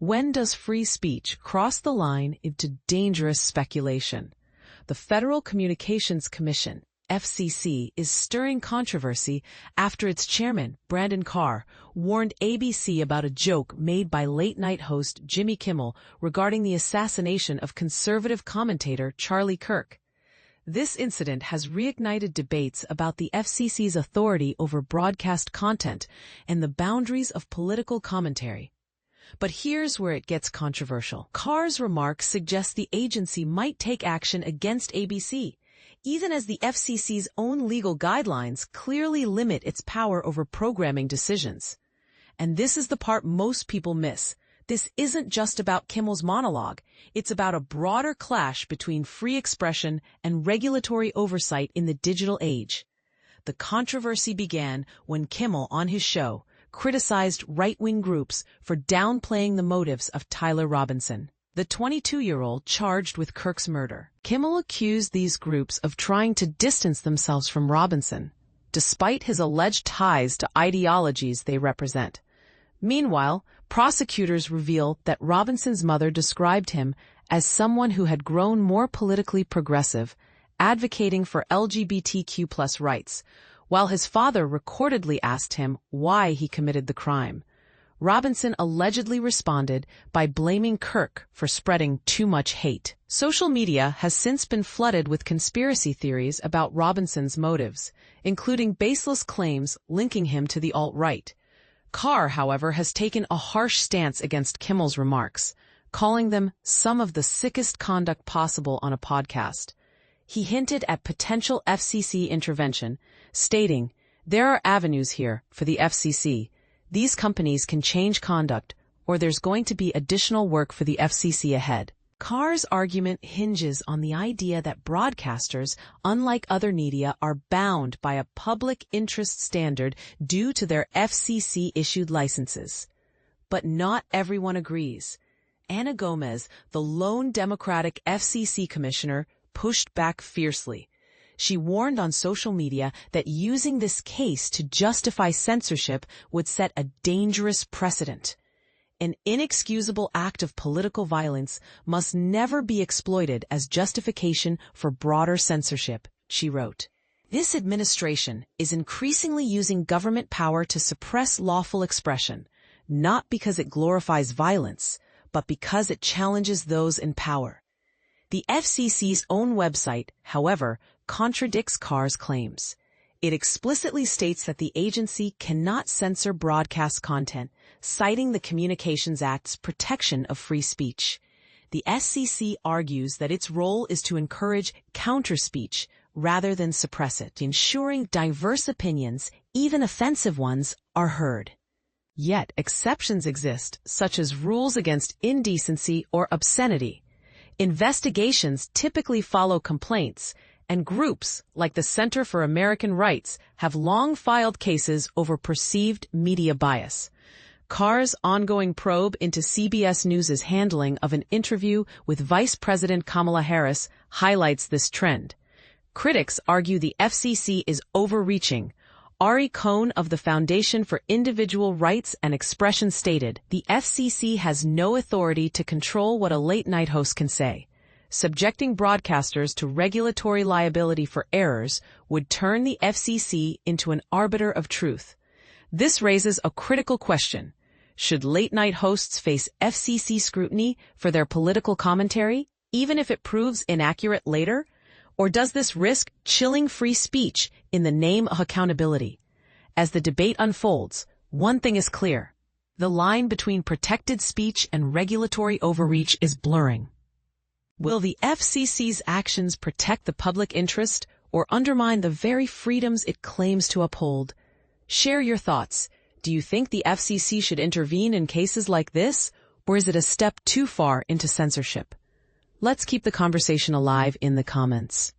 When does free speech cross the line into dangerous speculation? The Federal Communications Commission, FCC, is stirring controversy after its chairman, Brendan Carr, warned ABC about a joke made by late-night host Jimmy Kimmel regarding the assassination of conservative commentator Charlie Kirk. This incident has reignited debates about the FCC's authority over broadcast content and the boundaries of political commentary. But here's where it gets controversial. Carr's remarks suggest the agency might take action against ABC, even as the FCC's own legal guidelines clearly limit its power over programming decisions. And this is the part most people miss. This isn't just about Kimmel's monologue. It's about a broader clash between free expression and regulatory oversight in the digital age. The controversy began when Kimmel, on his show, criticized right-wing groups for downplaying the motives of Tyler Robinson, the 22-year-old charged with Kirk's murder. Kimmel accused these groups of trying to distance themselves from Robinson, despite his alleged ties to ideologies they represent. Meanwhile, prosecutors reveal that Robinson's mother described him as someone who had grown more politically progressive, advocating for LGBTQ+ rights, while his father recordedly asked him why he committed the crime. Robinson allegedly responded by blaming Kirk for spreading too much hate. Social media has since been flooded with conspiracy theories about Robinson's motives, including baseless claims linking him to the alt-right. Carr, however, has taken a harsh stance against Kimmel's remarks, calling them some of the sickest conduct possible on a podcast. He hinted at potential FCC intervention, stating, "There are avenues here for the FCC. These companies can change conduct, or there's going to be additional work for the FCC ahead." Carr's argument hinges on the idea that broadcasters, unlike other media, are bound by a public interest standard due to their FCC-issued licenses. But not everyone agrees. Ana Gomez, the lone Democratic FCC commissioner, pushed back fiercely. She warned on social media that using this case to justify censorship would set a dangerous precedent. An inexcusable act of political violence must never be exploited as justification for broader censorship, she wrote. This administration is increasingly using government power to suppress lawful expression, not because it glorifies violence, but because it challenges those in power. The FCC's own website, however, contradicts Carr's claims. It explicitly states that the agency cannot censor broadcast content, citing the Communications Act's protection of free speech. The FCC argues that its role is to encourage counter-speech rather than suppress it, ensuring diverse opinions, even offensive ones, are heard. Yet exceptions exist, such as rules against indecency or obscenity. Investigations typically follow complaints, and groups like the Center for American Rights have long filed cases over perceived media bias. Carr's ongoing probe into CBS News' handling of an interview with Vice President Kamala Harris highlights this trend. Critics argue the FCC is overreaching. Ari Cohn of the Foundation for Individual Rights and Expression stated, "The FCC has no authority to control what a late-night host can say. Subjecting broadcasters to regulatory liability for errors would turn the FCC into an arbiter of truth." This raises a critical question. Should late-night hosts face FCC scrutiny for their political commentary, even if it proves inaccurate later? Or does this risk chilling free speech in the name of accountability? As the debate unfolds, one thing is clear. The line between protected speech and regulatory overreach is blurring. Will the FCC's actions protect the public interest or undermine the very freedoms it claims to uphold? Share your thoughts. Do you think the FCC should intervene in cases like this, or is it a step too far into censorship? Let's keep the conversation alive in the comments.